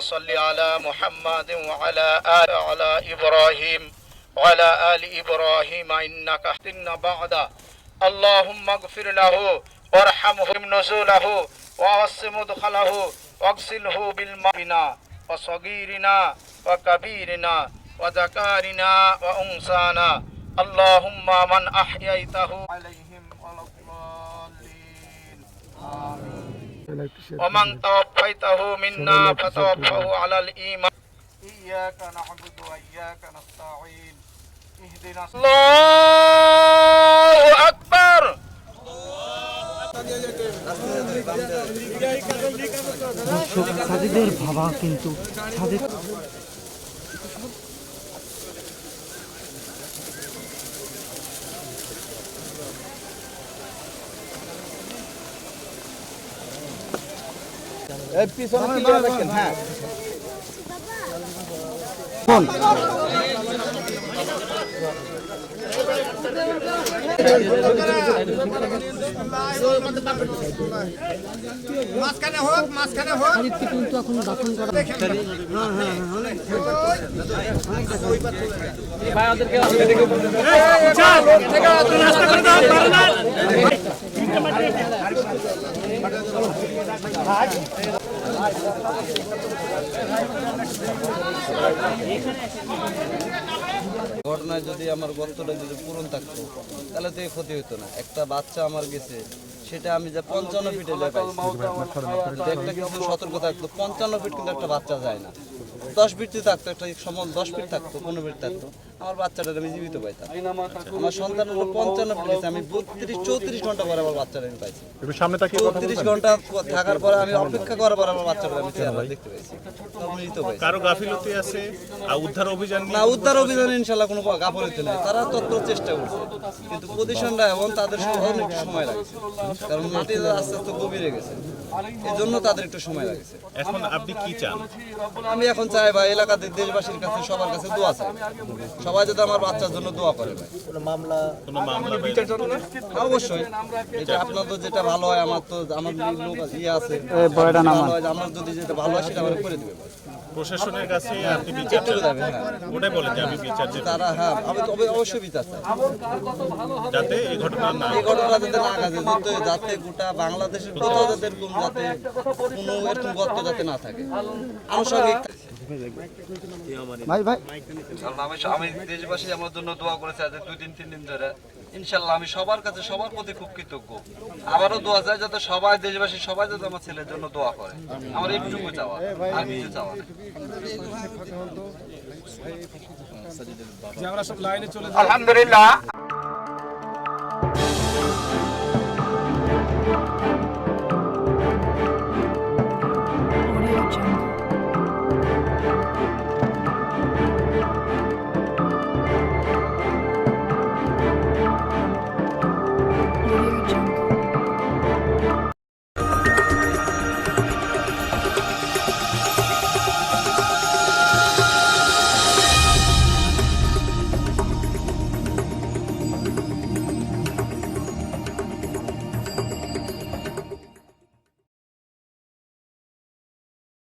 صل على محمد وعلى آل إبراهيم وعلى آل إبراهيم إنك حميد بعد اللهم اغفر له وارحمه نزوله ووسع مدخله واغسله بالماء وصغيرنا وكبيرنا وذكارنا وأنثانا اللهم من أحييته عليهم ولا الضالين آمين ومن توفيته منا فتوفه على الإيمان إياك نعبد وإياك نستعين اهدنا الله أكبر সাজিদের ভাবা কিন্তু সাজিদ পিছনে কি রাখেন হ্যাঁ মাঝখানে হোক সাজিদকে কিন্তু এখন দাফন করা ঘটনায় যদি আমার গর্তটা যদি পূরণ থাকতো তাহলে তো এই ক্ষতি হতো না। একটা বাচ্চা আমার গেছে, সেটা আমি যে 55 ফিটে যদি একটা কিছু সতর্ক থাকতো, 55 ফিট কিন্তু একটা বাচ্চা যায় না। 10 ফিট থাকতো, একটা সময় 10 ফিট থাকতো, 15 ফিট থাকতো, আমার বাচ্চাটা আমি জীবিত পাইতাম। আমার সন্তান হলো 55 ফিট গেছে, আমি 32-34 ঘন্টা পরে আমার বাচ্চাটা আমি পাইছি। 34 ঘন্টা থাকার পরে আমি অপেক্ষা করার পর আমার বাচ্চাটা আমি দেখতে পাইছি। কারো গাফিলতি আছে? উদ্ধার অভিযান না, উদ্ধার অভিযানে ইনশাল্লাহ কোনো গাফিলতি নেই। তারা তৎপর চেষ্টা করছে, কিন্তু পজিশনটা এবং তাদের অনেক সময় লাগছে, কারণ মাটি আস্তে আস্তে গভীরে গেছে, এই জন্য তাদের একটু সময় লাগছে। এখন আপনি কি চান? আমি এখন চাই ভাই, এলাকার দেশবাসীর কাছে সবার কাছে দোয়া চাই, সবাই যদি আমার বাচ্চার জন্য দোয়া করে ভাই। কোনো মামলা অবশ্যই এটা আপনাদের যেটা ভালো হয়, আমার তো আমার লোক আছে, আমার যদি যেটা ভালো হয় সেটা আমার করে দিবে। প্রশাসনের কাছে আপনি বিচার ওটাই বলেন যে আমি বিচার চাই। তারা হ্যাঁ, আমি তো অবশ্যই বিচার চাই, যাতে এই ঘটনা যাতে না ঘটে, যাতে গোটা বাংলাদেশের কোথাও যাতে এরকম যাতে কোনো এরকম গর্ত যাতে না থাকে। আনুষঙ্গিক আমি দেশবাসী আমার জন্য দোয়া করেছে আজ 2-3 দিন ধরে। ইনশাল্লাহ আমি সবার কাছে সবার প্রতি খুব কৃতজ্ঞ। আবারও দোয়া চাই যাতে সবাই দেশবাসী সবাই যাতে আমার ছেলের জন্য দোয়া করে। আমার এইটুকু চাওয়া, আর কিছু চাওয়া না। আলহামদুলিল্লাহ।